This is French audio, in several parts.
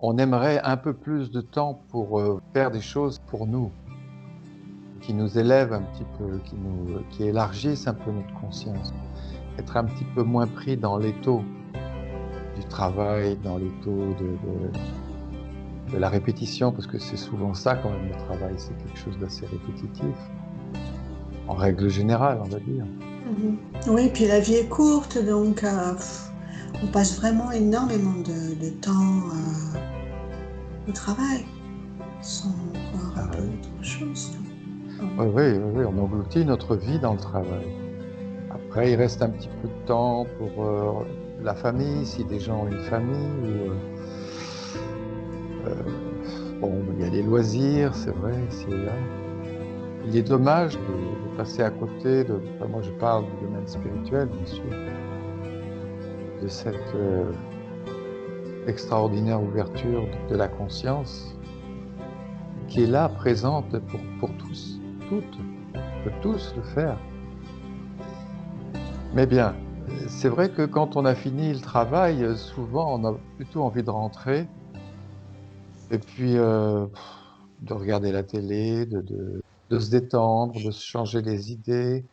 On aimerait un peu plus de temps pour faire des choses pour nous, qui nous élèvent un petit peu, qui élargissent un peu notre conscience. Être un petit peu moins pris dans l'étau du travail, dans l'étau de la répétition, parce que c'est souvent ça quand même le travail, c'est quelque chose d'assez répétitif, en règle générale, on va dire. Mhm. Oui, puis la vie est courte, donc on passe vraiment énormément de temps au travail, sans voir un Ah peu ouais. autre chose. Oui, oui, oui, oui, on engloutit notre vie dans le travail. Après, il reste un petit peu de temps pour la famille, si des gens ont une famille, ou bon, il y a les loisirs, c'est vrai. Il est dommage de passer à côté de. Enfin, moi, je parle du domaine spirituel, bien sûr, de cette extraordinaire ouverture de la conscience qui est là, présente pour tous, toutes. On peut tous le faire. Mais bien, c'est vrai que quand on a fini le travail, souvent, on a plutôt envie de rentrer et puis de regarder la télé, de se détendre, de se changer les idées.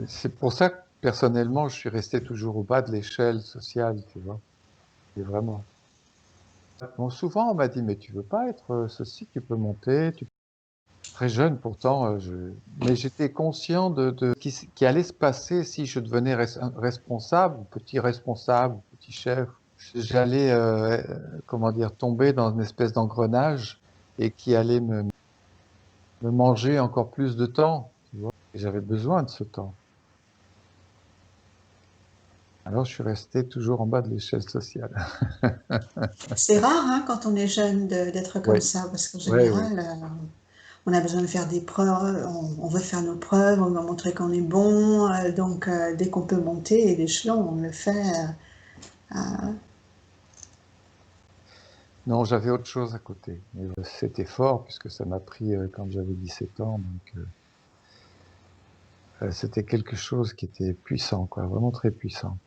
C'est pour ça que, personnellement, je suis resté toujours au bas de l'échelle sociale, tu vois. Et vraiment. Bon, souvent, on m'a dit, mais tu veux pas être ceci, tu peux monter. Très jeune, pourtant, mais j'étais conscient de ce qui allait se passer si je devenais responsable, ou petit chef. J'allais, comment dire, tomber dans une espèce d'engrenage et qui allait me manger encore plus de temps, tu vois. Et j'avais besoin de ce temps. Alors, je suis resté toujours en bas de l'échelle sociale. C'est rare hein, quand on est jeune d'être comme Oui, ça, parce qu'en oui, oui. général, on a besoin de faire des preuves, on veut faire nos preuves, on veut montrer qu'on est bon, donc dès qu'on peut monter l'échelon, on le fait. Non, j'avais autre chose à côté. Mais c'était fort puisque ça m'a pris quand j'avais 17 ans. Donc, c'était quelque chose qui était puissant, quoi, vraiment très puissant.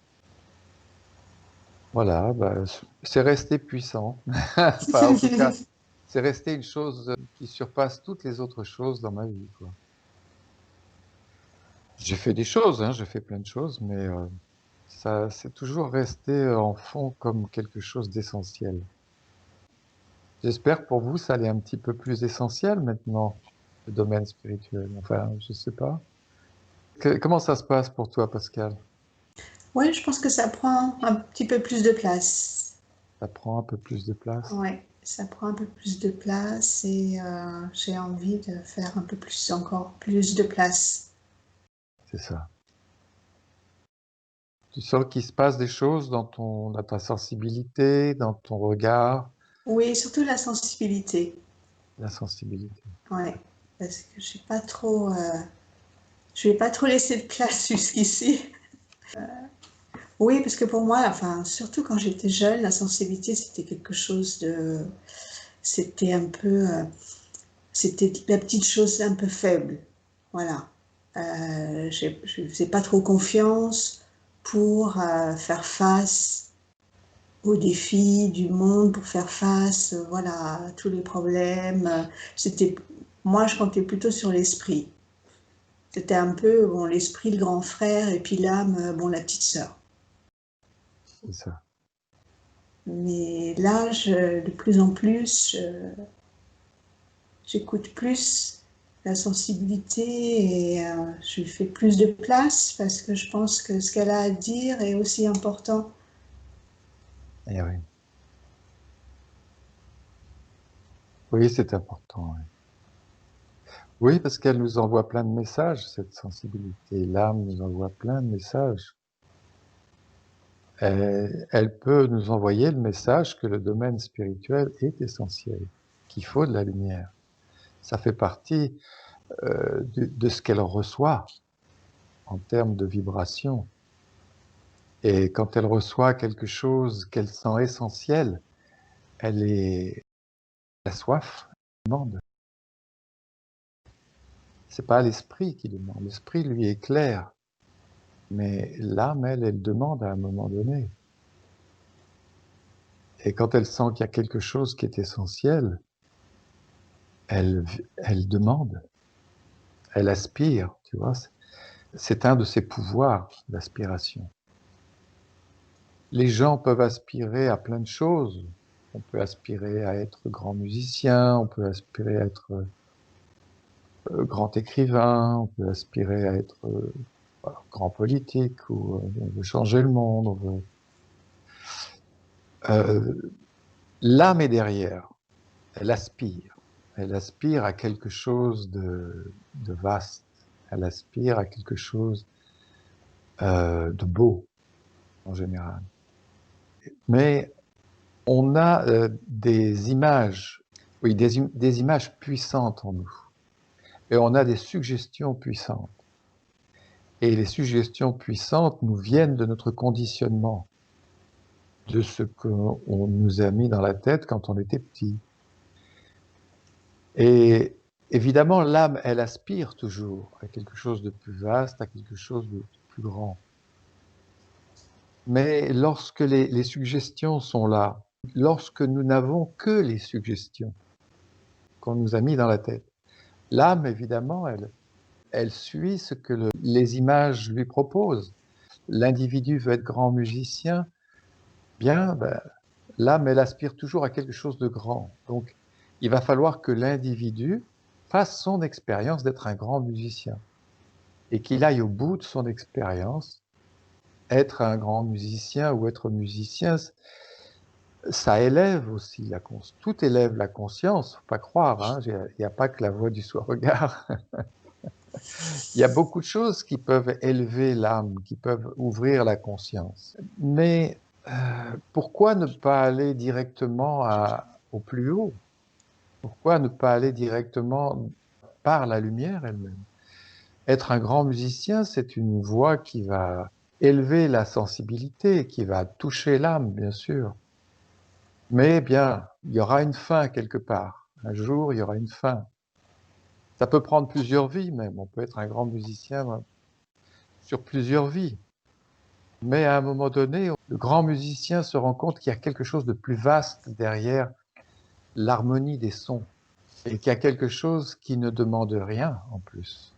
Voilà, bah, c'est resté puissant. Enfin, en tout cas, c'est resté une chose qui surpasse toutes les autres choses dans ma vie, quoi. J'ai fait des choses, hein, j'ai fait plein de choses, mais ça, c'est toujours resté en fond comme quelque chose d'essentiel. J'espère que pour vous, ça allait un petit peu plus essentiel maintenant, le domaine spirituel. Enfin, je sais pas. Comment ça se passe pour toi, Pascal? Oui, je pense que ça prend un petit peu plus de place. Ça prend un peu plus de place? Ouais, ça prend un peu plus de place et j'ai envie de faire un peu plus, encore plus de place. C'est ça. Tu sens qu'il se passe des choses dans ta sensibilité, dans ton regard, Oui, surtout la sensibilité. la sensibilité. Ouais, parce que je vais pas trop laisser de place jusqu'ici. Oui, parce que pour moi, enfin, surtout quand j'étais jeune, la sensibilité, c'était quelque chose de, c'était un peu, c'était la petite chose un peu faible. Voilà. Je ne faisais pas trop confiance pour faire face aux défis du monde, pour faire face, voilà, à tous les problèmes. C'était, moi, je comptais plutôt sur l'esprit. C'était un peu, bon, l'esprit, le grand frère, et puis l'âme, bon, la petite sœur. C'est ça. Mais là, de plus en plus, j'écoute plus la sensibilité et je lui fais plus de place parce que je pense que ce qu'elle a à dire est aussi important. Eh oui. Oui, c'est important. Oui, oui, parce qu'elle nous envoie plein de messages, cette sensibilité. L'âme nous envoie plein de messages. Elle peut nous envoyer le message que le domaine spirituel est essentiel, qu'il faut de la lumière. Ça fait partie de ce qu'elle reçoit en termes de vibration. Et quand elle reçoit quelque chose qu'elle sent essentiel, elle est la soif, elle demande. C'est pas l'esprit qui demande. L'esprit, lui, est clair. Mais l'âme, elle demande à un moment donné. Et quand elle sent qu'il y a quelque chose qui est essentiel, elle demande, elle aspire, tu vois. C'est un de ses pouvoirs, l'aspiration. Les gens peuvent aspirer à plein de choses. On peut aspirer à être grand musicien, on peut aspirer à être grand écrivain, on peut aspirer à être voilà, grand politique, ou on veut changer le monde. L'âme est derrière, elle aspire. Elle aspire à quelque chose de vaste, elle aspire à quelque chose de beau, en général. Mais on a des images, oui, des images puissantes en nous. Et on a des suggestions puissantes. Et les suggestions puissantes nous viennent de notre conditionnement, de ce qu'on nous a mis dans la tête quand on était petit. Et évidemment, l'âme, elle aspire toujours à quelque chose de plus vaste, à quelque chose de plus grand. Mais lorsque les suggestions sont là, lorsque nous n'avons que les suggestions qu'on nous a mis dans la tête, l'âme, évidemment, elle suit ce que les images lui proposent. L'individu veut être grand musicien, bien, ben, l'âme, elle aspire toujours à quelque chose de grand. Donc, il va falloir que l'individu fasse son expérience d'être un grand musicien et qu'il aille au bout de son expérience. Être un grand musicien ou être musicien, ça élève aussi la conscience. Tout élève la conscience, faut pas croire. Hein, il n'y a pas que la voix du soir-regard. Il y a beaucoup de choses qui peuvent élever l'âme, qui peuvent ouvrir la conscience. Mais pourquoi ne pas aller directement au plus haut? Pourquoi ne pas aller directement par la lumière elle-même? Être un grand musicien, c'est une voix qui va élever la sensibilité, qui va toucher l'âme, bien sûr. Mais bien, il y aura une fin quelque part. Un jour, il y aura une fin. Ça peut prendre plusieurs vies même. On peut être un grand musicien sur plusieurs vies. Mais à un moment donné, le grand musicien se rend compte qu'il y a quelque chose de plus vaste derrière l'harmonie des sons et qu'il y a quelque chose qui ne demande rien en plus.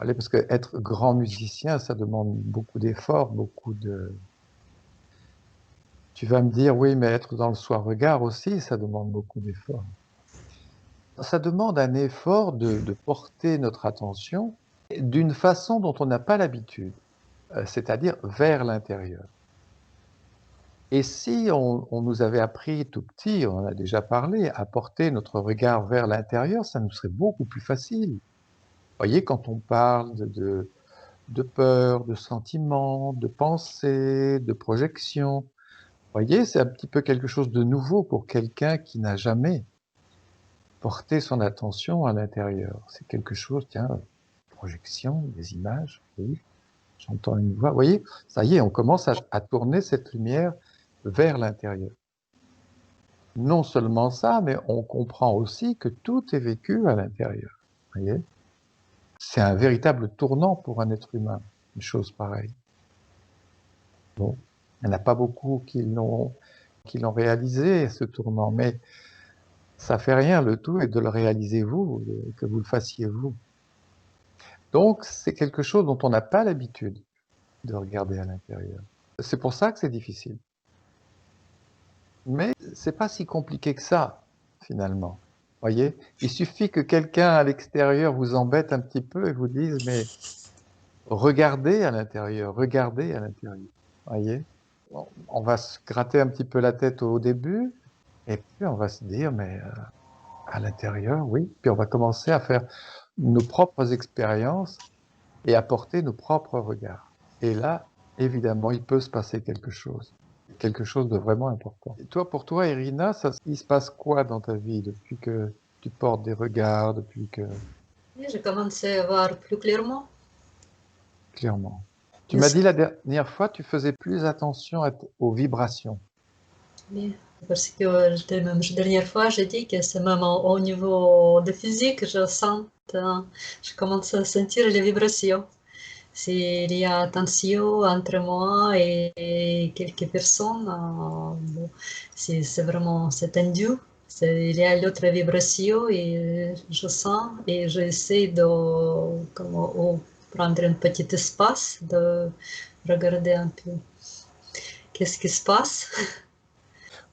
Allez, parce que être grand musicien, ça demande beaucoup d'efforts, beaucoup de... Tu vas me dire, oui, mais être dans le soir-regard aussi, ça demande beaucoup d'efforts. Ça demande un effort de porter notre attention d'une façon dont on n'a pas l'habitude, c'est-à-dire vers l'intérieur. Et si on nous avait appris tout petit, on en a déjà parlé, à porter notre regard vers l'intérieur, ça nous serait beaucoup plus facile. Vous voyez, quand on parle de peur, de sentiments, de pensée, de projection, vous voyez, c'est un petit peu quelque chose de nouveau pour quelqu'un qui n'a jamais porté son attention à l'intérieur. C'est quelque chose, tiens, projection, des images, oui, j'entends une voix. Vous voyez, ça y est, on commence à tourner cette lumière vers l'intérieur. Non seulement ça, mais on comprend aussi que tout est vécu à l'intérieur. Vous voyez, c'est un véritable tournant pour un être humain, une chose pareille. Bon, il n'y en a pas beaucoup qui l'ont réalisé, ce tournant, mais ça fait rien, le tout est de le réaliser vous, que vous le fassiez vous. Donc, c'est quelque chose dont on n'a pas l'habitude de regarder à l'intérieur. C'est pour ça que c'est difficile. Mais c'est pas si compliqué que ça, finalement. Voyez, il suffit que quelqu'un à l'extérieur vous embête un petit peu et vous dise, mais regardez à l'intérieur, regardez à l'intérieur. Voyez, on va se gratter un petit peu la tête au début, et puis on va se dire, mais à l'intérieur, oui. Puis on va commencer à faire nos propres expériences et à porter nos propres regards. Et là, évidemment, il peut se passer quelque chose de vraiment important. Et toi, pour toi, Irina, il se passe quoi dans ta vie depuis que tu portes des regards, depuis que... Et j'ai commencé à voir plus clairement. Clairement. Tu m'as dit la dernière fois, tu faisais plus attention aux vibrations. Oui, parce que même la dernière fois, j'ai dit que c'est même au niveau de physique, je commence à sentir les vibrations. s'il y a tension entre moi et quelques personnes, bon, c'est vraiment c'est tendu. Il y a l'autre vibration et je sens et j'essaie de prendre un petit espace, de regarder un peu qu'est-ce qui se passe.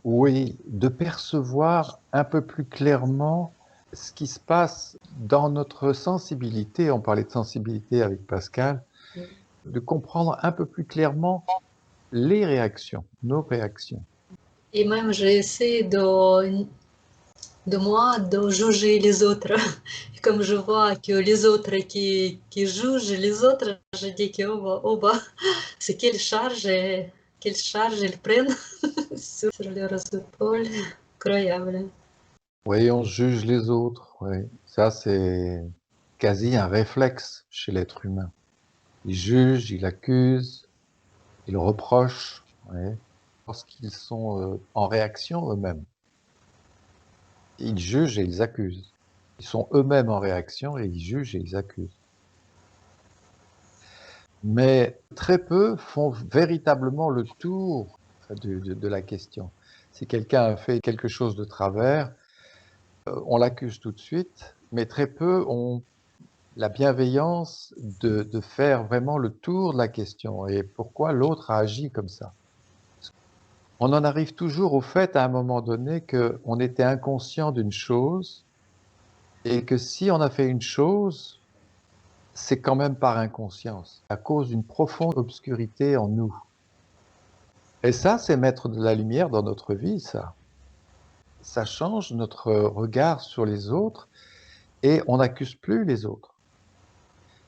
Oui, de percevoir un peu plus clairement ce qui se passe dans notre sensibilité. On parlait de sensibilité avec Pascal, de comprendre un peu plus clairement les réactions, nos réactions. Et même j'essaie de moi de juger les autres. Comme je vois que les autres qui jugent les autres, je dis que oh bah, c'est quelle charge ils prennent sur leurs épaules. Incroyable. Oui, on juge les autres. Oui. Ça, c'est quasi un réflexe chez l'être humain. Il juge, il accuse, il reproche, oui, lorsqu'ils sont en réaction eux-mêmes. Ils jugent et ils accusent. Ils sont eux-mêmes en réaction et ils jugent et ils accusent. Mais très peu font véritablement le tour de la question. Si quelqu'un a fait quelque chose de travers, on l'accuse tout de suite, mais très peu ont la bienveillance de faire vraiment le tour de la question et pourquoi l'autre a agi comme ça. On en arrive toujours au fait, à un moment donné, qu'on était inconscient d'une chose et que si on a fait une chose, c'est quand même par inconscience, à cause d'une profonde obscurité en nous. Et ça, c'est mettre de la lumière dans notre vie, ça. Ça change notre regard sur les autres et on n'accuse plus les autres.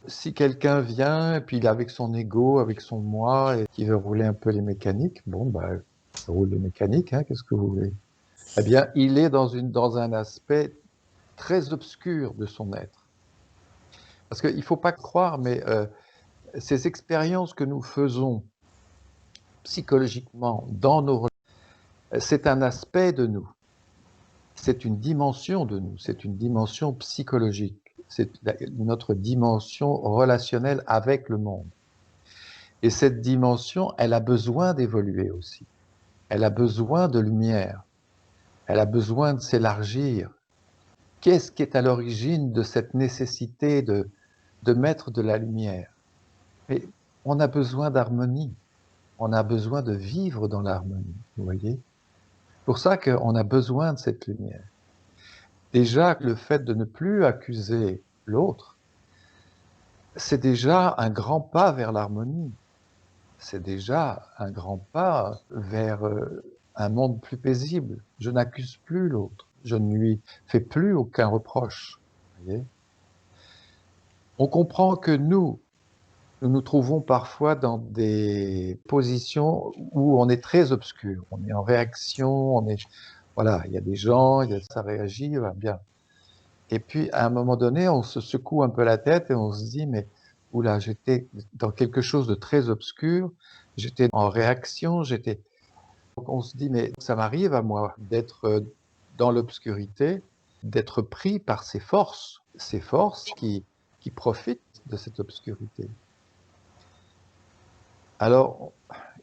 Si quelqu'un vient et puis il est avec son ego, avec son moi et qui veut rouler un peu les mécaniques, bon, bah, il roule les mécaniques, hein, qu'est-ce que vous voulez? Eh bien, il est dans un aspect très obscur de son être. Parce qu'il ne faut pas croire, mais ces expériences que nous faisons psychologiquement dans nos relations, c'est un aspect de nous. C'est une dimension de nous, c'est une dimension psychologique. C'est notre dimension relationnelle avec le monde. Et cette dimension, elle a besoin d'évoluer aussi. Elle a besoin de lumière. Elle a besoin de s'élargir. Qu'est-ce qui est à l'origine de cette nécessité de mettre de la lumière? Mais on a besoin d'harmonie. On a besoin de vivre dans l'harmonie, vous voyez? C'est pour ça qu'on a besoin de cette lumière. Déjà, le fait de ne plus accuser l'autre, c'est déjà un grand pas vers l'harmonie. C'est déjà un grand pas vers un monde plus paisible. Je n'accuse plus l'autre. Je ne lui fais plus aucun reproche. Vous voyez? On comprend que nous nous trouvons parfois dans des positions où on est très obscur. On est en réaction, voilà, il y a des gens, ça réagit, bien. Et puis, à un moment donné, on se secoue un peu la tête et on se dit, mais oula, j'étais dans quelque chose de très obscur, j'étais en réaction, Donc on se dit, mais ça m'arrive à moi d'être dans l'obscurité, d'être pris par ces forces qui profitent de cette obscurité. Alors,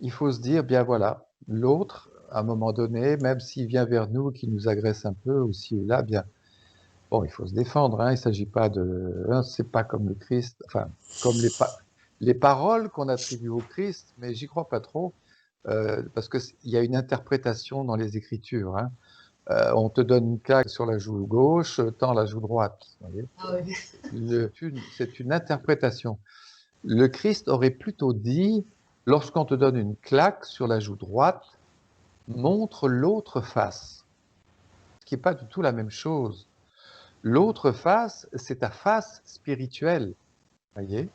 il faut se dire, bien voilà, l'autre, à un moment donné, même s'il vient vers nous, qui nous agresse un peu, ou ci ou là, bien, bon, il faut se défendre, hein, il ne s'agit pas c'est pas comme le Christ, enfin, comme les paroles qu'on attribue au Christ, mais j'y crois pas trop, parce qu'il y a une interprétation dans les Écritures, hein. On te donne une claque sur la joue gauche, tends la joue droite, vous voyez. Ah oui. C'est une interprétation. Le Christ aurait plutôt dit, lorsqu'on te donne une claque sur la joue droite, montre l'autre face, ce qui n'est pas du tout la même chose. L'autre face, c'est ta face spirituelle, voyez.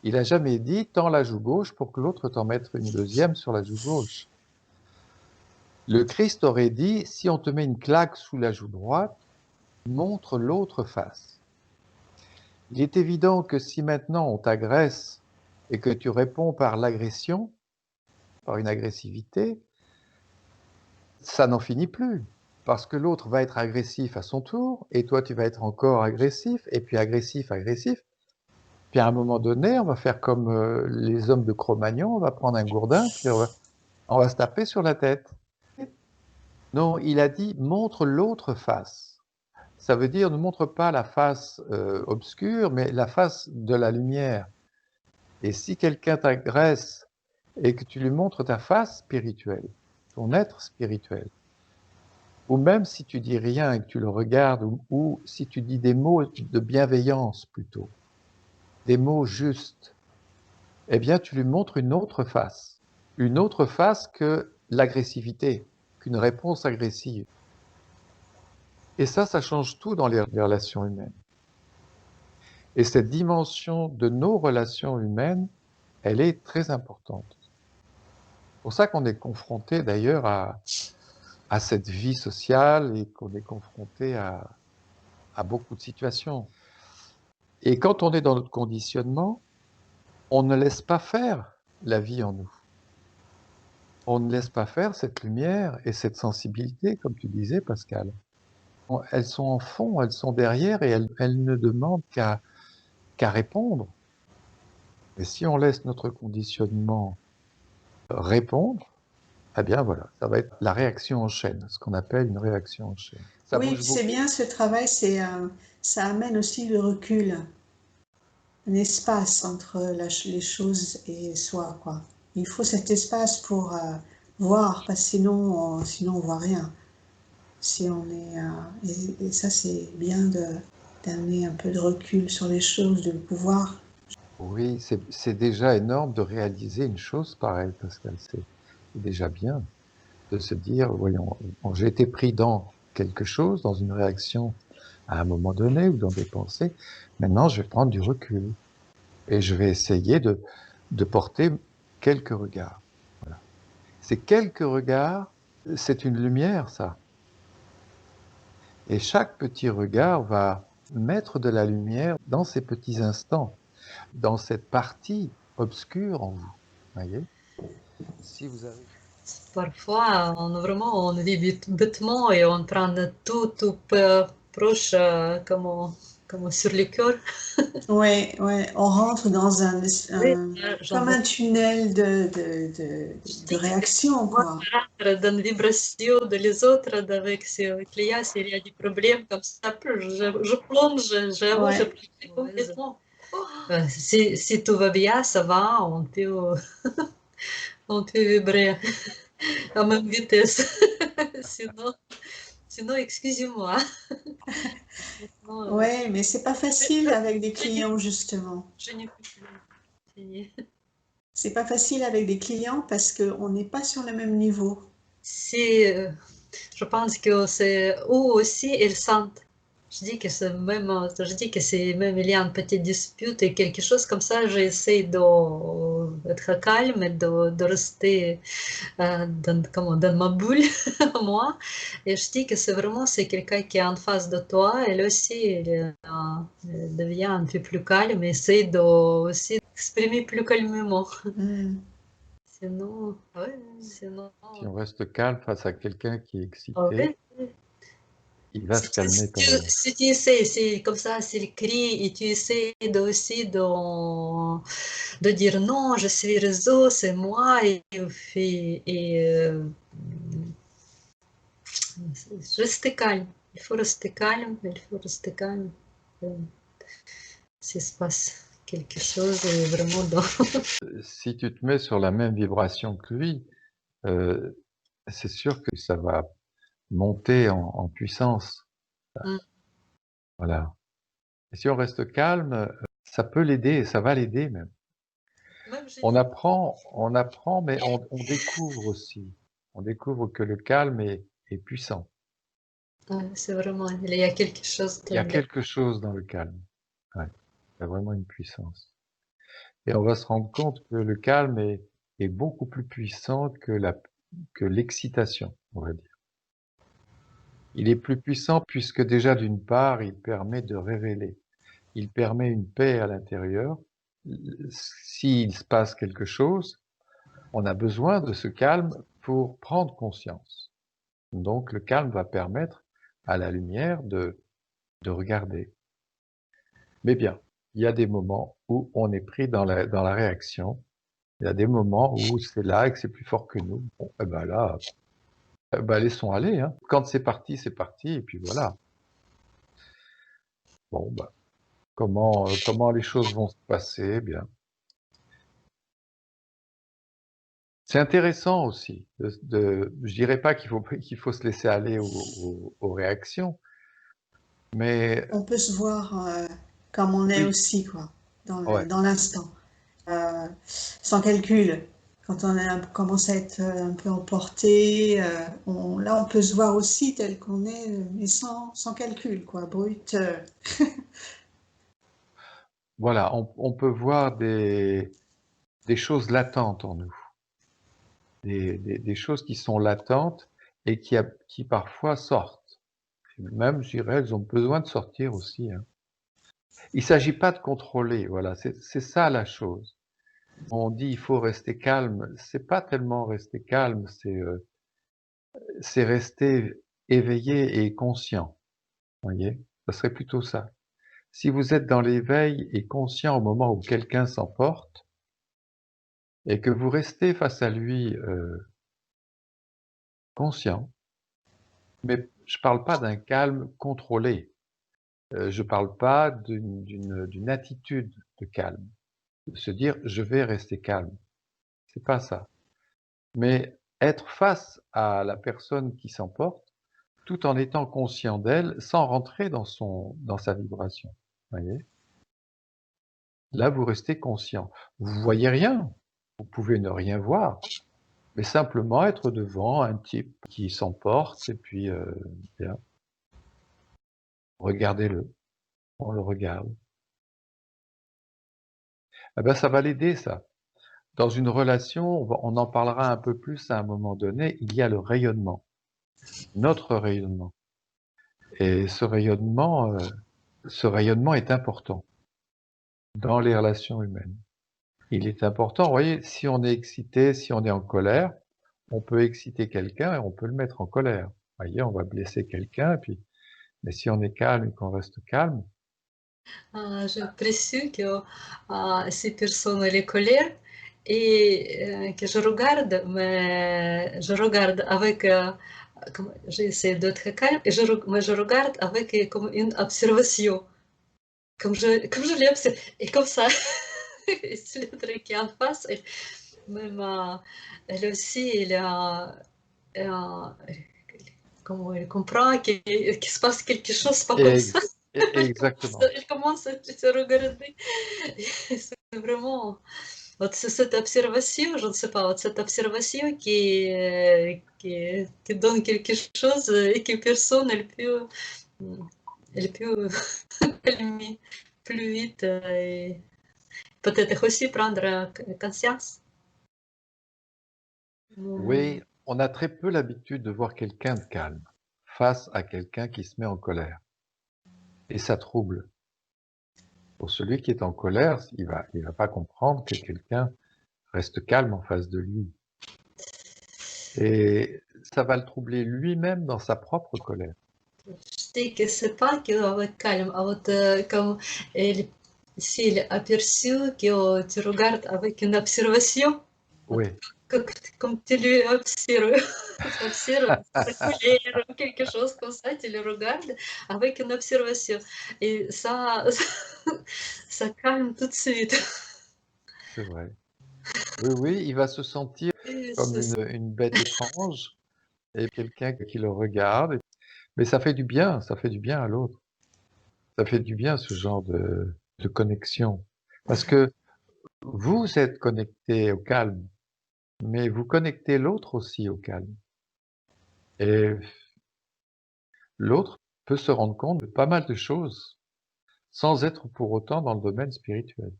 Il n'a jamais dit, tends la joue gauche pour que l'autre t'en mette une deuxième sur la joue gauche. Le Christ aurait dit, si on te met une claque sous la joue droite, montre l'autre face. Il est évident que si maintenant on t'agresse et que tu réponds par l'agression, par une agressivité, ça n'en finit plus. Parce que l'autre va être agressif à son tour, et toi tu vas être encore agressif, et puis agressif, agressif. Puis à un moment donné, on va faire comme les hommes de Cro-Magnon, on va prendre un gourdin, puis on va se taper sur la tête. Non, il a dit montre l'autre face. Ça veut dire ne montre pas la face obscure, mais la face de la lumière. Et si quelqu'un t'agresse et que tu lui montres ta face spirituelle, ton être spirituel, ou même si tu dis rien et que tu le regardes, ou si tu dis des mots de bienveillance plutôt, des mots justes, eh bien tu lui montres une autre face que l'agressivité, qu'une réponse agressive. Et ça change tout dans les relations humaines. Et cette dimension de nos relations humaines, elle est très importante. C'est pour ça qu'on est confronté d'ailleurs à cette vie sociale et qu'on est confronté à beaucoup de situations. Et quand on est dans notre conditionnement, on ne laisse pas faire la vie en nous. On ne laisse pas faire cette lumière et cette sensibilité, comme tu disais, Pascal. Elles sont en fond, elles sont derrière et elles ne demandent qu'à répondre. Et si on laisse notre conditionnement répondre, eh bien voilà, ça va être la réaction en chaîne, ce qu'on appelle une réaction en chaîne. Ça Oui, bouge c'est beaucoup. bien ce travail, ça amène aussi le recul, un espace entre les choses et soi, quoi. Il faut cet espace pour voir, parce que sinon on voit rien. Si on est, et ça c'est bien d'amener un peu de recul sur les choses, de pouvoir. Oui, c'est déjà énorme de réaliser une chose pareille, Pascal. C'est déjà bien de se dire, voyons, j'ai été pris dans quelque chose, dans une réaction à un moment donné ou dans des pensées. Maintenant, je vais prendre du recul et je vais essayer de porter quelques regards. Voilà. Ces quelques regards, c'est une lumière, ça. Et chaque petit regard va mettre de la lumière dans ces petits instants, dans cette partie obscure en vous. Voyez? Si vous avez... Parfois, vraiment, on vit bêtement et on prend tout proche, comme sur le cœur. Ouais, ouais, on rentre dans Oui, comme un tunnel je de dis que réaction, moi, quoi. je rentre dans la vibration de les autres avec ce client, s'il y a des problèmes comme ça, je plonge, j'avoue, je Ouais. plonge complètement. Si tout va bien, ça va, on peut vibrer à même vitesse. Sinon, excusez-moi. Maintenant, Ouais, mais c'est pas facile avec des je clients, justement. n'ai plus fini. C'est pas facile avec des clients parce qu'on n'est pas sur le même niveau. C'est, je pense que c'est eux aussi, ils sentent. Je dis que c'est même il y a une petite dispute et quelque chose comme ça, j'essaie d'être calme et de rester dans ma bulle, moi. Et je dis que c'est vraiment, c'est quelqu'un qui est en face de toi, elle aussi, elle devient un peu plus calme et essaie de aussi exprimer plus calmement. Hmm. Sinon, ouais, sinon, Si on reste calme face à quelqu'un qui est excité, ouais. il va se calmer quand même. Si tu essaies, c'est comme ça, c'est le cri, et tu essaies aussi de dire non, je suis réseau, c'est moi, rester calme. Il faut rester calme, il faut rester calme. Euh, S'il se passe quelque chose, vraiment dans... Si tu te mets sur la même vibration que lui, euh, c'est sûr que ça va monter en puissance. Mm. Voilà. Et si on reste calme, ça peut l'aider et ça va l'aider même. Même je On apprend, mais on découvre aussi. On découvre que le calme est puissant. c'est vraiment, il y a quelque chose Il y a de... quelque chose dans le calme. Ouais. Il y a vraiment une puissance. Et on va se rendre compte que le calme est beaucoup plus puissant que l'excitation, on va dire. Il est plus puissant puisque déjà d'une part, il permet de révéler. Il permet une paix à l'intérieur. S'il se passe quelque chose, on a besoin de ce calme pour prendre conscience. Donc le calme va permettre à la lumière de regarder. Mais bien, il y a des moments où on est pris dans la réaction. Il y a des moments où c'est là et que c'est plus fort que nous. Bon, eh ben là, laissons aller, hein. Quand c'est parti, et puis voilà. Bon, comment les choses vont se passer, eh bien. C'est intéressant aussi je dirais pas qu'il faut se laisser aller aux réactions, mais On peut se voir comme on est oui, aussi, quoi, ouais, dans l'instant, sans calcul. Quand commence à être un peu emporté, là, on peut se voir aussi tel qu'on est, mais sans calcul, quoi, brut. voilà, on peut voir des choses latentes en nous, des choses qui sont latentes et qui parfois sortent. Même, je dirais, elles ont besoin de sortir aussi, hein. Il s'agit pas de contrôler, voilà, c'est ça la chose. On dit: «Il faut rester calme», c'est pas tellement rester calme, c'est rester éveillé et conscient, voyez? Ça serait plutôt ça. Si vous êtes dans l'éveil et conscient au moment où quelqu'un s'emporte et que vous restez face à lui, conscient, mais je parle pas d'un calme contrôlé, je parle pas d'une attitude de calme, de se dire: «Je vais rester calme», c'est pas ça. Mais être face à la personne qui s'emporte, tout en étant conscient d'elle, sans rentrer dans sa vibration, voyez? Là, vous restez conscient. Vous voyez rien, vous pouvez ne rien voir, mais simplement être devant un type qui s'emporte et puis, bien, regardez-le, on le regarde. Ah ben, ça va l'aider ça. Dans une relation, on en parlera un peu plus à un moment donné, il y a le rayonnement, notre rayonnement et ce rayonnement est important dans les relations humaines. Il est important, vous voyez, si on est excité, si on est en colère, on peut exciter quelqu'un et on peut le mettre en colère. Vous voyez, on va blesser quelqu'un et puis mais si on est calme et qu'on reste calme, J'ai l'impression que ces personnes, les colèrent et que je regarde, mais je regarde avec, j'essaie d'être calme et mais je regarde avec comme une observation, comme je l'observe. Et comme ça, si l'autre qui est en face, même, elle aussi, euh, comment elle comprend qu'il se passe quelque chose pas comme ça. ex exactement. Elle commence à se regarder. C'est vraiment вот cette observation, je ne sais pas, вот cette observation qui donne quelque chose et que personne elle peut calmer plus vite et peut-être aussi prendre conscience. Oui, on a très peu l'habitude de voir quelqu'un de calme face à quelqu'un qui se met en colère et ça trouble. Pour celui qui est en colère, il va pas comprendre que quelqu'un reste calme en face de lui et ça va le troubler lui-même dans sa propre colère. Je dis que c'est pas qu'avec calme, а вот comme elle, s'il est aperçu que tu regardes avec une observation, вот Oui, как, comme tu le observes, tu observes sa colère ou quelque chose comme ça, tu le regardes avec une observation. Et ça calme tout de suite. c'est vrai. Oui, oui, il va se sentir Et comme une bête étrange et quelqu'un qui le regarde. Mais ça fait du bien à l'autre. Ça fait du bien ce genre de connexion. Parce que vous êtes connecté au calme, mais vous connectez l'autre aussi au calme. Et l'autre peut se rendre compte de pas mal de choses sans être pour autant dans le domaine spirituel.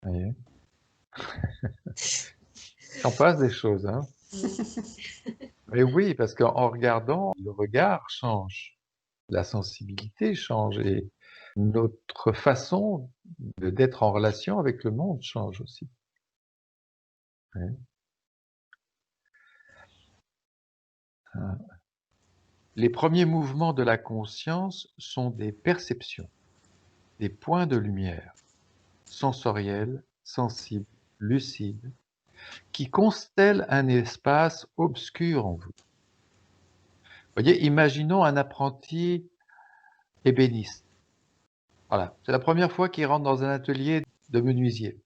Vous voyez? J'en passe des choses, hein. Mais oui, parce qu'en regardant, le regard change, la sensibilité change et notre façon d'être en relation avec le monde change aussi. Ouais. Les premiers mouvements de la conscience sont des perceptions, des points de lumière. sensorielle, sensible, lucide, qui constelle un espace obscur en vous. Vous voyez, imaginons un apprenti ébéniste. Voilà, c'est la première fois qu'il rentre dans un atelier de menuisier.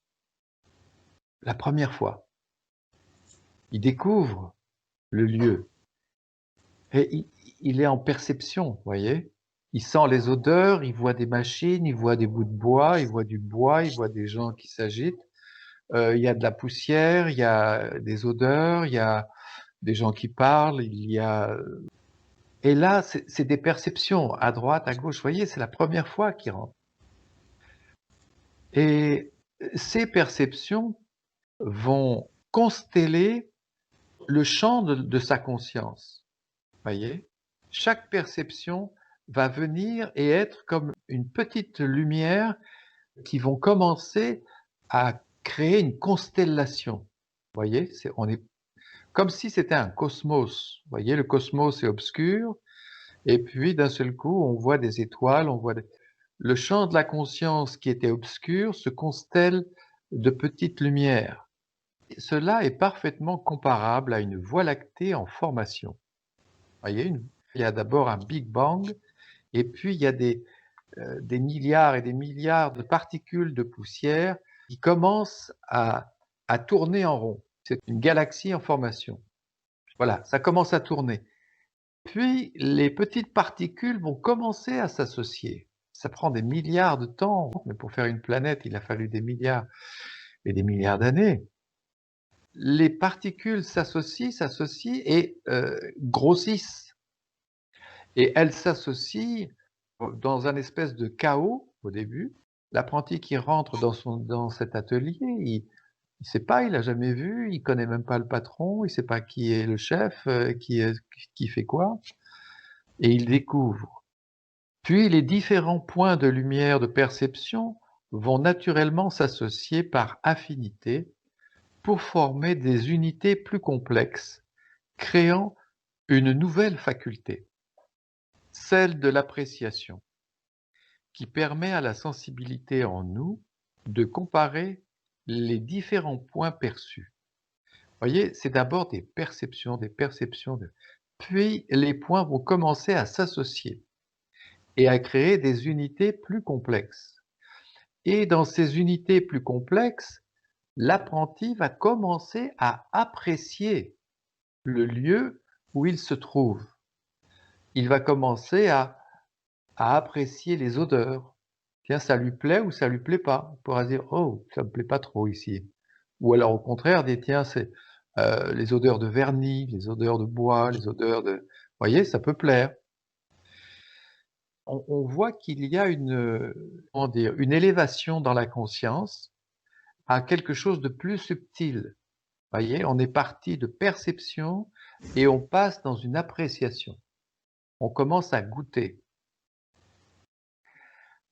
La première fois. Il découvre le lieu. Et il est en perception, vous voyez. Il sent les odeurs, il voit des machines, il voit des bouts de bois, il voit du bois, il voit des gens qui s'agitent. Il y a de la poussière, il y a des odeurs, il y a des gens qui parlent, il y a... Et là, c'est des perceptions à droite, à gauche. Vous voyez, c'est la première fois qu'il rentre. Et ces perceptions vont consteller le champ de sa conscience. Voyez, chaque perception va venir et être comme une petite lumière qui vont commencer à créer une constellation. Voyez, on est comme si c'était un cosmos. Voyez, le cosmos est obscur, et puis d'un seul coup, on voit des étoiles, on voit le champ de la conscience qui était obscur se constelle de petites lumières. Et cela est parfaitement comparable à une voie lactée en formation. Voyez, il y a d'abord un Big Bang, et puis il y a des milliards et des milliards de particules de poussière qui commencent à tourner en rond. C'est une galaxie en formation. Voilà, ça commence à tourner. Puis les petites particules vont commencer à s'associer. Ça prend des milliards de temps, mais pour faire une planète, il a fallu des milliards et des milliards d'années. Les particules s'associent et grossissent. Et elles s'associent dans un espèce de chaos au début. L'apprenti qui rentre dans cet atelier, il ne sait pas, il n'a jamais vu, il ne connaît même pas le patron, il ne sait pas qui est le chef, qui fait quoi, et il découvre. Puis les différents points de lumière de perception vont naturellement s'associer par affinité pour former des unités plus complexes, créant une nouvelle faculté, celle de l'appréciation, qui permet à la sensibilité en nous de comparer les différents points perçus. Vous voyez, c'est d'abord des perceptions, puis les points vont commencer à s'associer et à créer des unités plus complexes. Et dans ces unités plus complexes, l'apprenti va commencer à apprécier le lieu où il se trouve. Il va commencer à apprécier les odeurs. Tiens, ça lui plaît ou ça lui plaît pas. On pourra dire, oh, ça me plaît pas trop ici. Ou alors au contraire, dire, tiens, c'est les odeurs de vernis, les odeurs de bois, les odeurs de... Vous voyez, ça peut plaire. On voit qu'il y a une élévation dans la conscience à quelque chose de plus subtil. Vous voyez, on est parti de perception et on passe dans une appréciation. On commence à goûter.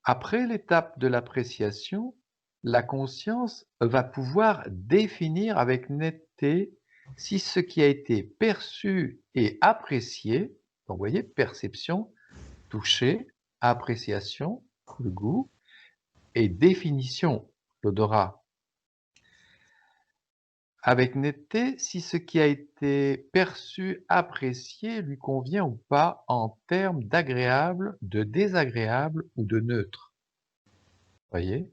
Après l'étape de l'appréciation, la conscience va pouvoir définir avec netteté si ce qui a été perçu et apprécié, donc vous voyez, perception, toucher, appréciation, le goût, et définition, l'odorat. Avec netteté, si ce qui a été perçu, apprécié lui convient ou pas en termes d'agréable, de désagréable ou de neutre. Voyez,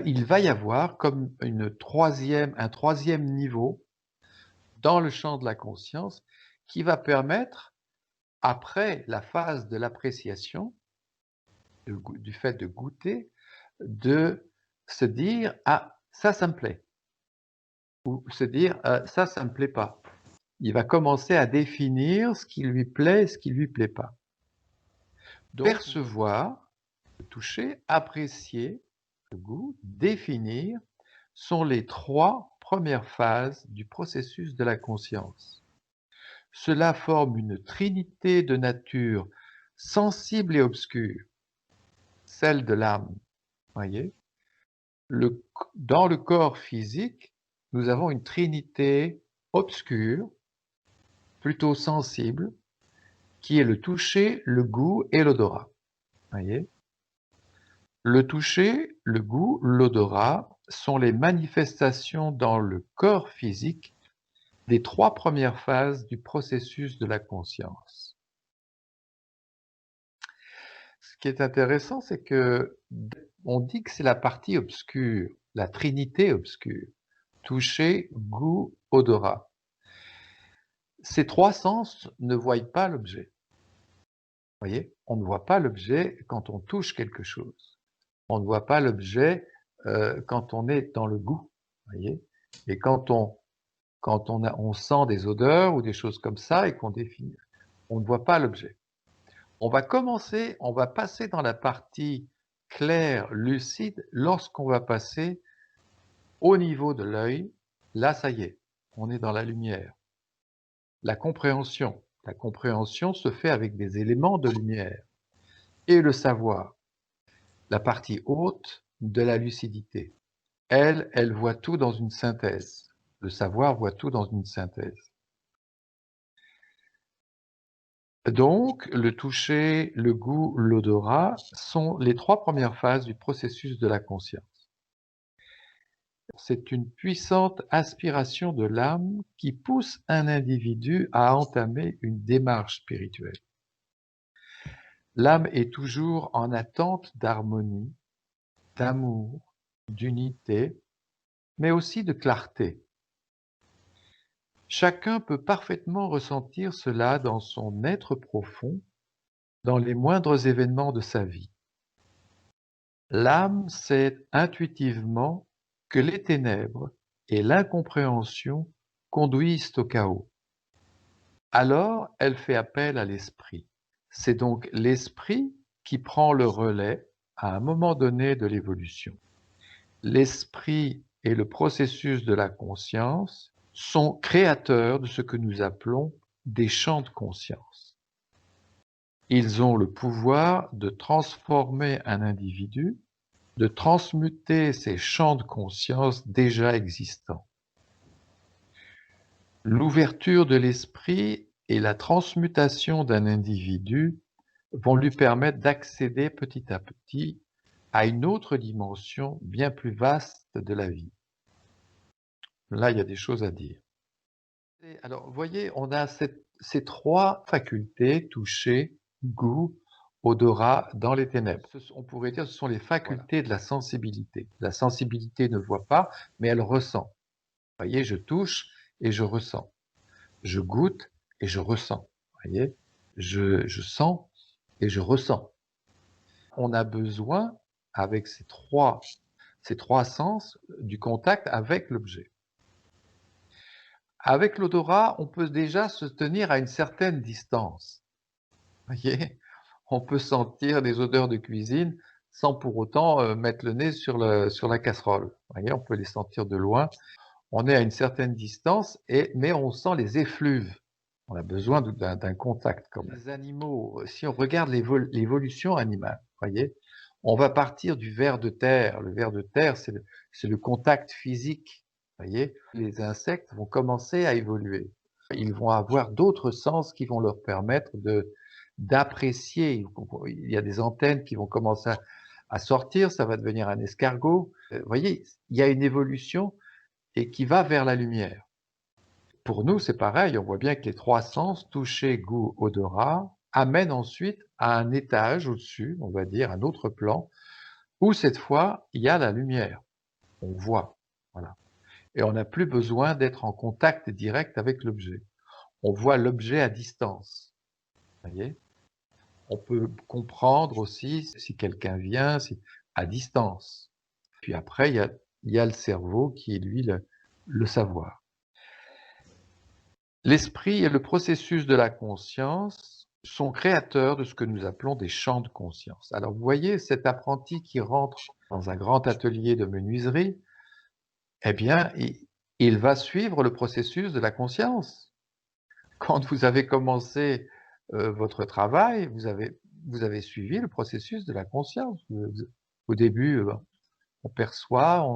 il va y avoir comme un troisième niveau dans le champ de la conscience qui va permettre, après la phase de l'appréciation, du fait de goûter, de se dire « Ah, ça me plaît » ou se dire « Ça me plaît pas ». Il va commencer à définir ce qui lui plaît et ce qui lui plaît pas. Donc, percevoir, toucher, apprécier, le goût, définir, sont les 3 premières phases du processus de la conscience. Cela forme une trinité de nature sensible et obscure, celle de l'âme. Voyez, dans le corps physique, nous avons une trinité obscure, plutôt sensible, qui est le toucher, le goût et l'odorat. Voyez, Le toucher, le goût, l'odorat sont les manifestations dans le corps physique des 3 premières phases du processus de la conscience. Ce qui est intéressant, c'est que on dit que c'est la partie obscure, la trinité obscure. Toucher, goût, odorat. Ces 3 sens ne voient pas l'objet. Vous voyez? On ne voit pas l'objet quand on touche quelque chose. On ne voit pas l'objet, quand on est dans le goût, vous voyez? Et quand on sent des odeurs ou des choses comme ça et qu'on définit, on ne voit pas l'objet. On va passer dans la partie claire, lucide, lorsqu'on va passer au niveau de l'œil. Là, ça y est, on est dans la lumière. La compréhension se fait avec des éléments de lumière. Et le savoir, la partie haute de la lucidité. Elle voit tout dans une synthèse. Le savoir voit tout dans une synthèse. Donc, le toucher, le goût, l'odorat sont les 3 premières phases du processus de la conscience. C'est une puissante aspiration de l'âme qui pousse un individu à entamer une démarche spirituelle. L'âme est toujours en attente d'harmonie, d'amour, d'unité, mais aussi de clarté. Chacun peut parfaitement ressentir cela dans son être profond, dans les moindres événements de sa vie. L'âme sait intuitivement que les ténèbres et l'incompréhension conduisent au chaos. Alors, elle fait appel à l'esprit. C'est donc l'esprit qui prend le relais à un moment donné de l'évolution. L'esprit et le processus de la conscience sont créateurs de ce que nous appelons des champs de conscience. Ils ont le pouvoir de transformer un individu, de transmuter ces champs de conscience déjà existants. L'ouverture de l'esprit et la transmutation d'un individu vont lui permettre d'accéder petit à petit à une autre dimension bien plus vaste de la vie. Là, il y a des choses à dire. Alors, vous voyez, on a ces 3 facultés, toucher, goût, odorat, dans les ténèbres. On pourrait dire que ce sont les facultés de la sensibilité. La sensibilité ne voit pas, mais elle ressent. Vous voyez, je touche et je ressens. Je goûte et je ressens. Vous voyez, je sens et je ressens. On a besoin, avec ces trois sens, du contact avec l'objet. Avec l'odorat, on peut déjà se tenir à une certaine distance. Vous voyez, on peut sentir des odeurs de cuisine sans pour autant mettre le nez sur la casserole. Vous voyez, on peut les sentir de loin. On est à une certaine distance, mais on sent les effluves. On a besoin d'un contact quand même. Les animaux, si on regarde l'évolution animale, vous voyez, on va partir du ver de terre. Le ver de terre, c'est le contact physique. Vous voyez, les insectes vont commencer à évoluer. Ils vont avoir d'autres sens qui vont leur permettre d'apprécier. Il y a des antennes qui vont commencer à sortir, ça va devenir un escargot. Vous voyez, il y a une évolution et qui va vers la lumière. Pour nous, c'est pareil, on voit bien que les 3 sens, toucher, goût, odorat, amènent ensuite à un étage au-dessus, on va dire, un autre plan, où cette fois, il y a la lumière. On voit, voilà. Et on n'a plus besoin d'être en contact direct avec l'objet. On voit l'objet à distance. Vous voyez? On peut comprendre aussi si quelqu'un vient, à distance. Puis après, il y a le cerveau qui est, lui, le savoir. L'esprit et le processus de la conscience sont créateurs de ce que nous appelons des champs de conscience. Alors vous voyez, cet apprenti qui rentre dans un grand atelier de menuiserie, eh bien, il va suivre le processus de la conscience. Quand vous avez commencé votre travail, vous avez suivi le processus de la conscience. Au début, on perçoit,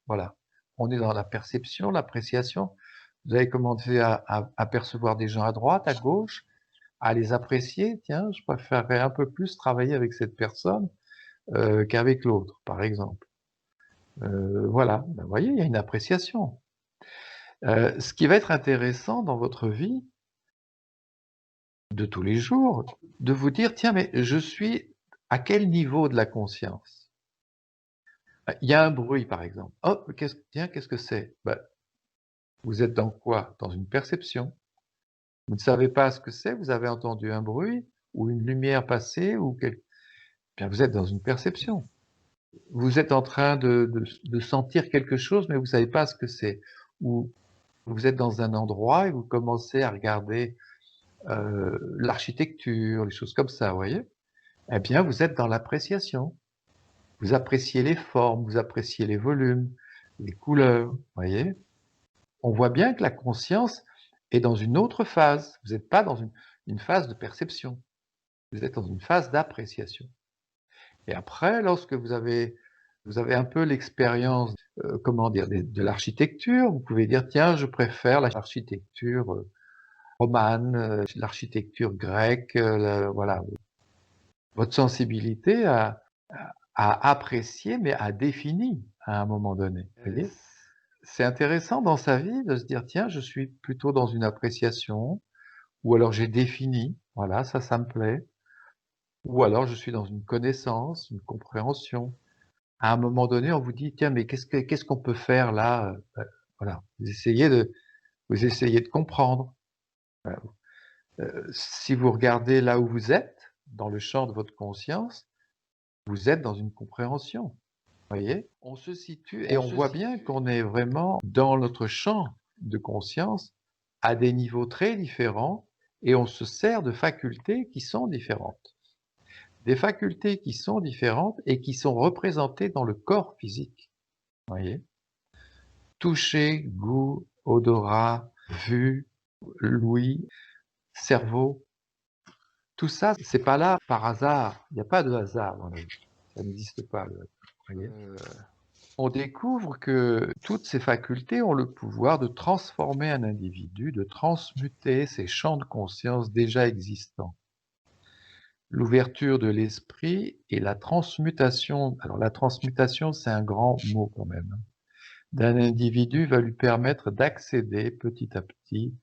voilà, on est dans la perception, l'appréciation. Vous avez commencé à percevoir des gens à droite, à gauche, à les apprécier. Tiens, je préférerais un peu plus travailler avec cette personne. qu'avec l'autre, par exemple. Voilà, ben, vous voyez, il y a une appréciation. Ce qui va être intéressant dans votre vie de tous les jours, de vous dire: «Tiens, mais je suis à quel niveau de la conscience?» Il y a un bruit, par exemple. Hop, qu'est-ce que c'est? Bah, vous êtes dans quoi? Dans une perception. Vous ne savez pas ce que c'est, vous avez entendu un bruit ou une lumière passer ou bien vous êtes dans une perception. Vous êtes en train de sentir quelque chose, mais vous ne savez pas ce que c'est. Ou vous êtes dans un endroit et vous commencez à regarder l'architecture, les choses comme ça, vous voyez? Eh bien, vous êtes dans l'appréciation. Vous appréciez les formes, vous appréciez les volumes, les couleurs, vous voyez? On voit bien que la conscience est dans une autre phase. Vous n'êtes pas dans une phase de perception. Vous êtes dans une phase d'appréciation. Et après, lorsque vous avez un peu l'expérience, comment dire, de l'architecture, vous pouvez dire: «Tiens, je préfère l'architecture, romane, l'architecture grecque», voilà. Votre sensibilité a apprécié, mais a défini à un moment donné, vous voyez? C'est intéressant dans sa vie de se dire: «Tiens, je suis plutôt dans une appréciation» ou alors «j'ai défini, voilà, ça me plaît» ou alors «je suis dans une connaissance, une compréhension». À un moment donné, on vous dit: «Tiens, mais qu'est-ce qu'on peut faire là?» Voilà, vous essayez de comprendre. Voilà. Si vous regardez là où vous êtes, dans le champ de votre conscience, vous êtes dans une compréhension, vous voyez? On se situe et on voit bien qu'on est vraiment dans notre champ de conscience à des niveaux très différents et on se sert de facultés qui sont différentes. Des facultés qui sont différentes et qui sont représentées dans le corps physique, vous voyez? Toucher, goût, odorat, vue, l'ouïe, cerveau, tout ça, c'est pas là par hasard. Il n'y a pas de hasard dans la vie. Ça n'existe pas, le hasard, vous voyez? On découvre que toutes ces facultés ont le pouvoir de transformer un individu, de transmuter ces champs de conscience déjà existants. L'ouverture de l'esprit et la transmutation, alors la transmutation, c'est un grand mot quand même, hein, d'un individu va lui permettre d'accéder petit à petit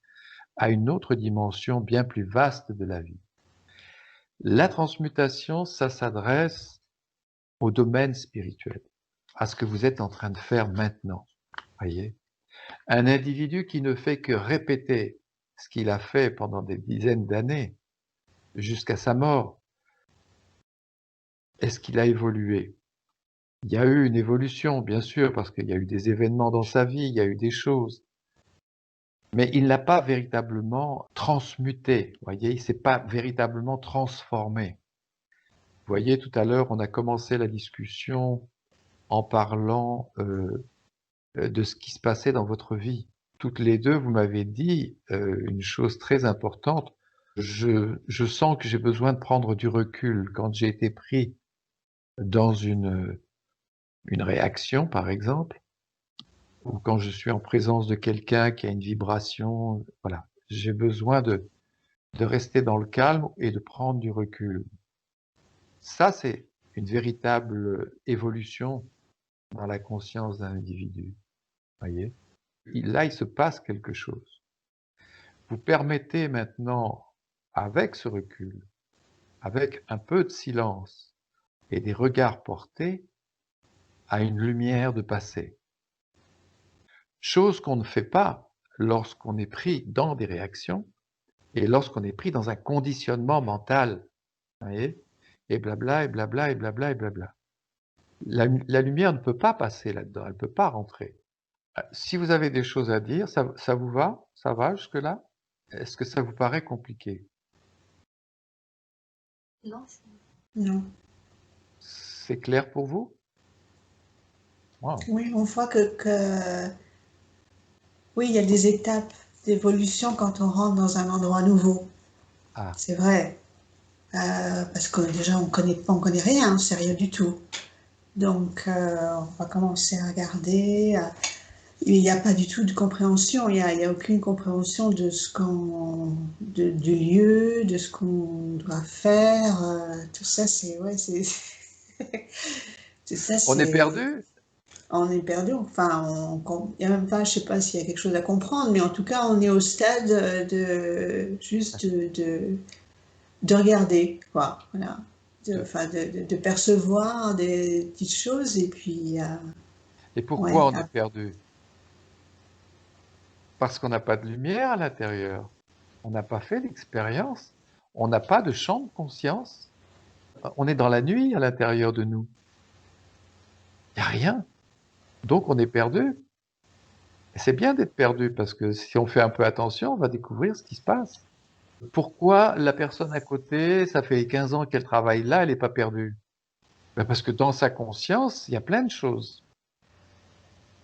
à une autre dimension bien plus vaste de la vie. La transmutation, ça s'adresse au domaine spirituel, à ce que vous êtes en train de faire maintenant, voyez? Un individu qui ne fait que répéter ce qu'il a fait pendant des dizaines d'années, jusqu'à sa mort, est-ce qu'il a évolué? Il y a eu une évolution, bien sûr, parce qu'il y a eu des événements dans sa vie, il y a eu des choses. Mais il n'a pas véritablement transmuté, vous voyez? Il ne s'est pas véritablement transformé. Vous voyez, tout à l'heure, on a commencé la discussion en parlant, de ce qui se passait dans votre vie. Toutes les 2, vous m'avez dit, une chose très importante: «Je sens que j'ai besoin de prendre du recul». Quand j'ai été pris dans une réaction, par exemple, ou quand je suis en présence de quelqu'un qui a une vibration, voilà, j'ai besoin de rester dans le calme et de prendre du recul. Ça, c'est une véritable évolution dans la conscience d'un individu, voyez? Là, il se passe quelque chose. Vous permettez maintenant, avec ce recul, avec un peu de silence et des regards portés, à une lumière de passer. Chose qu'on ne fait pas lorsqu'on est pris dans des réactions et lorsqu'on est pris dans un conditionnement mental, vous voyez? Et blabla, et blabla, et blabla, et blabla. La lumière ne peut pas passer là-dedans, elle ne peut pas rentrer. Si vous avez des choses à dire, ça vous va? Ça va jusque-là? Est-ce que ça vous paraît compliqué? Non, Non. C'est clair pour vous? Wow. Oui, on voit oui, il y a des étapes d'évolution quand on rentre dans un endroit nouveau. Ah, C'est vrai. Parce que déjà, on connaît rien, on ne sait rien du tout. Donc, on va commencer à regarder. Il n'y a pas du tout de compréhension. Il y a aucune compréhension de du lieu, de ce qu'on doit faire. Tout ça, c'est, ouais, c'est, C'est ça, On est c'est... perdu. On est perdu, enfin, il y a même pas, je sais pas s'il y a quelque chose à comprendre, mais en tout cas, on est au stade juste de regarder, quoi, voilà. Enfin, de percevoir des petites choses, et puis, Et pourquoi ouais, on est perdu? Parce qu'on n'a pas de lumière à l'intérieur. On n'a pas fait l'expérience. On n'a pas de champ de conscience. On est dans la nuit à l'intérieur de nous. Il n'y a rien. Donc on est perdu. Et c'est bien d'être perdu parce que si on fait un peu attention, on va découvrir ce qui se passe. Pourquoi la personne à côté, ça fait 15 ans qu'elle travaille là, elle n'est pas perdue? Ben parce que dans sa conscience, il y a plein de choses.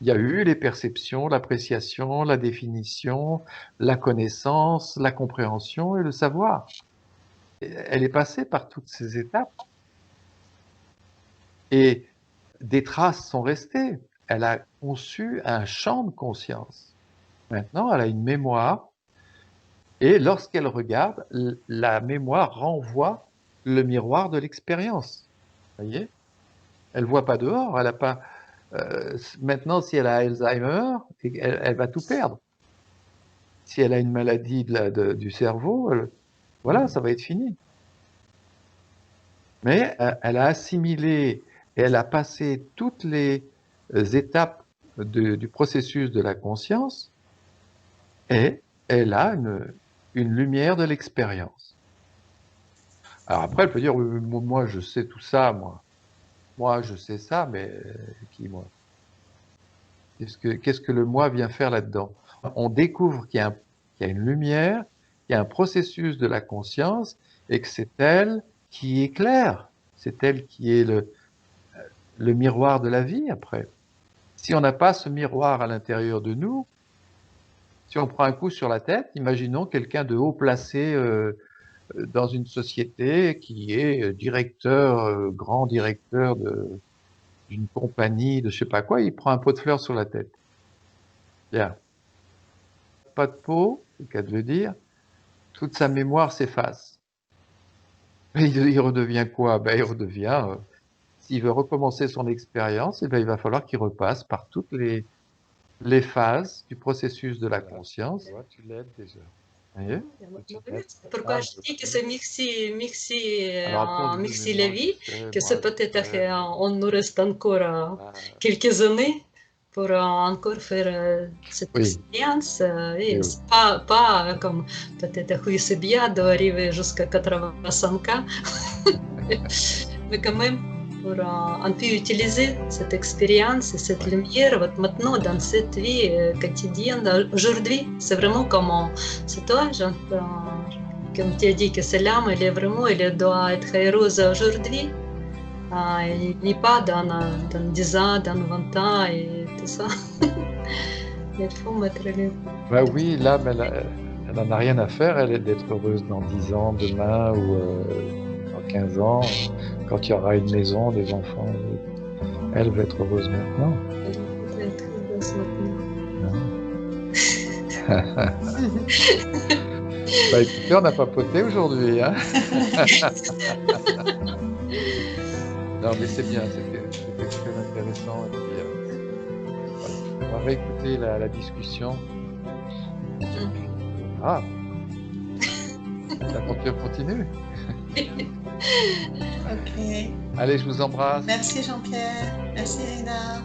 Il y a eu les perceptions, l'appréciation, la définition, la connaissance, la compréhension et le savoir. Elle est passée par toutes ces étapes et des traces sont restées. Elle a conçu un champ de conscience. Maintenant, elle a une mémoire et lorsqu'elle regarde, la mémoire renvoie le miroir de l'expérience. Vous voyez? Elle voit pas dehors, elle a pas. Maintenant, si elle a Alzheimer, elle va tout perdre. Si elle a une maladie du cerveau, voilà, ça va être fini. Mais elle a assimilé et elle a passé toutes les étapes du processus de la conscience et elle a une lumière de l'expérience. Alors après, elle peut dire, oui, moi je sais tout ça, moi je sais ça, mais qui moi? Qu'est-ce que le moi vient faire là-dedans? On découvre qu'il y a une lumière, qu'il y a un processus de la conscience et que c'est elle qui éclaire, c'est elle qui est le miroir de la vie après. Si on n'a pas ce miroir à l'intérieur de nous, si on prend un coup sur la tête, imaginons quelqu'un de haut placé dans une société qui est directeur, grand directeur d'une compagnie, de je sais pas quoi, il prend un pot de fleurs sur la tête. Bien. Pas de peau, c'est le cas de le dire, toute sa mémoire s'efface. Il redevient quoi? Ben, il redevient, s'il veut recommencer son expérience, eh ben, il va falloir qu'il repasse par toutes les phases du processus de la conscience. Tu l'aides déjà. Vous voyez? Pourquoi je dis que c'est Alors, après, on dit, oui, mixer mais la moi, vie, je sais, que moi, c'est je peut-être sais. on nous reste encore Ah, quelques années pour encore faire cette oui, expérience. oui, Et oui. c'est pas comme peut-être oui, c'est bien d'arriver jusqu'à 85 ans, mais quand même pour un peu utiliser cette expérience et cette lumière maintenant dans cette vie quotidienne. Aujourd'hui, c'est vraiment comment c'est toi, comme tu as dit que c'est l'âme, elle doit être heureuse aujourd'hui. Il n'est pas dans 10 ans, dans 20 ans et tout ça. Il faut mettre le... Ben oui, l'âme, elle n'en a rien à faire, elle est d'être heureuse dans 10 ans, demain ou dans 15 ans, quand il y aura une maison, des enfants. Elle veut être heureuse maintenant. Elle doit être heureuse maintenant. Bah écoutez, on a papoté aujourd'hui, hein. Non, mais c'est bien, c'était très intéressant. Et puis, voilà. On va réécouter la discussion. Ah, l'aventure continue. Ok. Allez, je vous embrasse. Merci Jean-Pierre. Merci Rina.